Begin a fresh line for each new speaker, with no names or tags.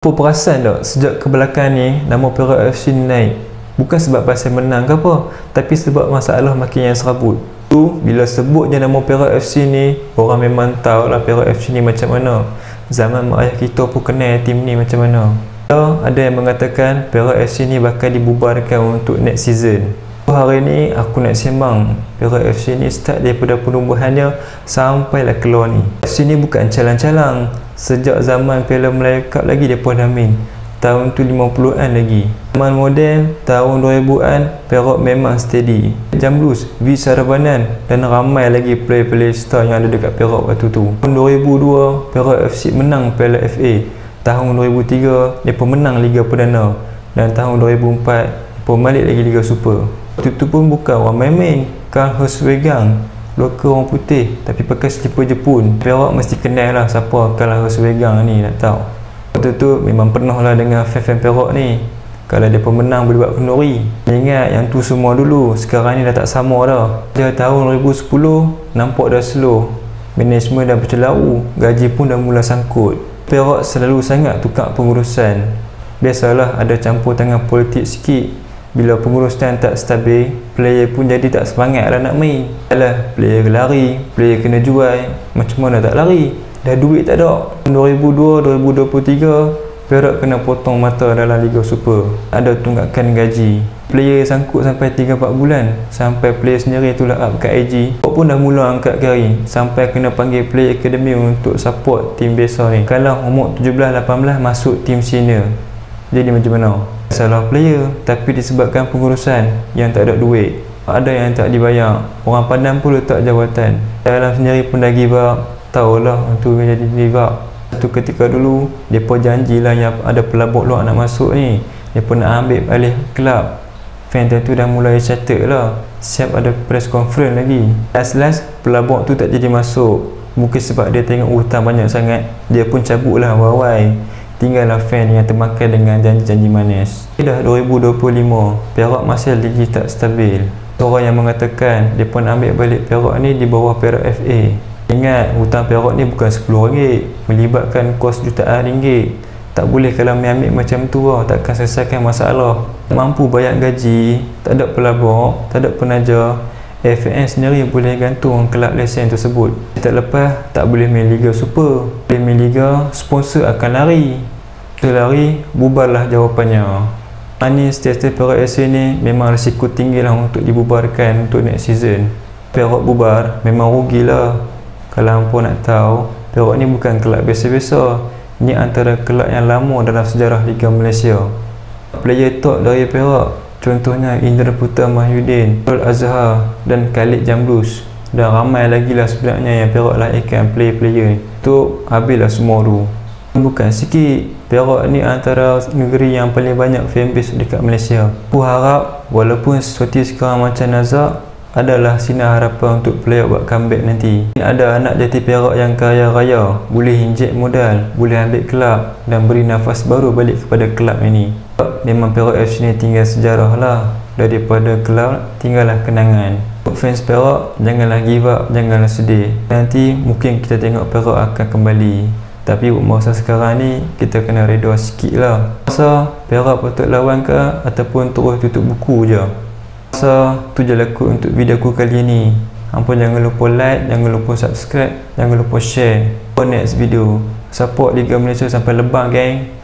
Apa perasan tak sejak ke belakang ni nama Perak FC ni naik? Bukan sebab pasal menang ke apa, tapi sebab masalah makin yang serabut. Tu bila sebut je nama Perak FC ni, orang memang tahu lah Perak FC ni macam mana. Zaman mak ayah kita pun kenal tim ni macam mana. Ada yang mengatakan Perak FC ni bakal dibubarkan untuk next season. Hari ni aku nak sembang Perak FC ni start daripada penubuhannya sampailah keluar ni. FC ni bukan calang-calang. Sejak zaman filem Melayu Cup lagi dia pun main. Tahun tu 50-an lagi. Zaman moden tahun 2000-an Perak memang steady. Jamblus, V Sarabanan dan ramai lagi player-player star yang ada dekat Perak waktu tu. Tahun 2002 Perak FC menang Piala FA. Tahun 2003 dia pun menang Liga Perdana. Dan tahun 2004 dia pun balik lagi Liga Super. Waktu tu pun bukan orang main-main. Karl Heusewegang, lokal orang putih tapi pakai slipper Jepun. Perak mesti kenal lah siapa Karl Heusewegang ni, nak tahu. Waktu tu memang pernah lah dengan fan Perak ni. Kalau dia pemenang boleh buat kenduri. Ingat yang tu semua dulu, sekarang ni dah tak sama dah. Dia tahun 2010 nampak dah slow. Management dah bercelau, gaji pun dah mula sangkut. Perak selalu sangat tukar pengurusan. Biasalah ada campur tangan politik sikit. Bila pengurusan tak stabil, player pun jadi tak semangat lah nak main. Alah, player lari, player kena jual. Macam mana tak lari? Dah duit tak ada. 2002-2023 Perak kena potong mata dalam Liga Super. Ada tunggakan gaji. Player sangkut sampai 3-4 bulan. Sampai player sendiri tulah up kat IG. Perak pun dah mula angkat kari. Sampai kena panggil player akademi untuk support tim biasa ni. Kalau umur 17-18 masuk tim senior. Jadi macam mana? Salah player tapi disebabkan pengurusan yang tak ada duit. Ada yang tak dibayar. Orang Padang pun letak jawatan. Dalam sendiri pun dah give up. Tahulah tu jadi give up. Satu ketika dulu depa janjilah yang ada pelabur luar nak masuk ni. Depa nak ambil alih kelab. Fan tu dah mulai catat lah. Siap ada press conference lagi. Last pelabur tu tak jadi masuk. Mungkin sebab dia tengok hutang banyak sangat. Dia pun cabutlah awal-awal. Tinggallah fan yang termakan dengan janji-janji manis. Dah 2025, Perak masih lagi tak stabil. Orang yang mengatakan dia pun ambil balik Perak ni di bawah Perak FA. Ingat, hutang Perak ni bukan RM10, melibatkan kos jutaan ringgit. Tak boleh kalau ambil macam tu lah, takkan selesaikan masalah. Tak mampu bayar gaji, tak ada pelabur, tak ada penaja. FAN sendiri boleh gantung kelab lesen tersebut. Tak lepas tak boleh main Liga Super. Boleh main Liga, sponsor akan lari. Kita lari, bubarlah jawapannya. Ini status Perak FC ni memang risiko tinggi lah untuk dibubarkan untuk next season. Perak bubar memang rugilah. Kalau hampa nak tahu, Perak ni bukan kelab biasa-biasa. Ini antara kelab yang lama dalam sejarah Liga Malaysia. Player top dari Perak contohnya Indra Putra Mahyudin, Abdul Azhar dan Khalid Jamblus. Dan ramai lagi lah sebenarnya yang Perak lahirkan player-player ni. Tu habislah semua tu. Bukan sikit. Perak ni antara negeri yang paling banyak fanbase dekat Malaysia. Aku harap walaupun seperti sekarang macam Nazak, adalah sinar harapan untuk player buat comeback nanti. Ada anak jati Perak yang kaya raya, boleh injek modal, boleh ambil kelab dan beri nafas baru balik kepada kelab ini. Memang Perak FC ni tinggal sejarah lah. Daripada kelab tinggallah kenangan. Untuk fans Perak, janganlah give up, janganlah sedih. Nanti mungkin kita tengok Perak akan kembali. Tapi masa sekarang ni kita kena reda sikit lah. Masa Perak patut lawan ke ataupun terus tutup buku je. Masa tu je laku untuk video aku kali ni. Hampa jangan lupa like, jangan lupa subscribe, jangan lupa share. For next video, support Liga Malaysia sampai lebang, gang.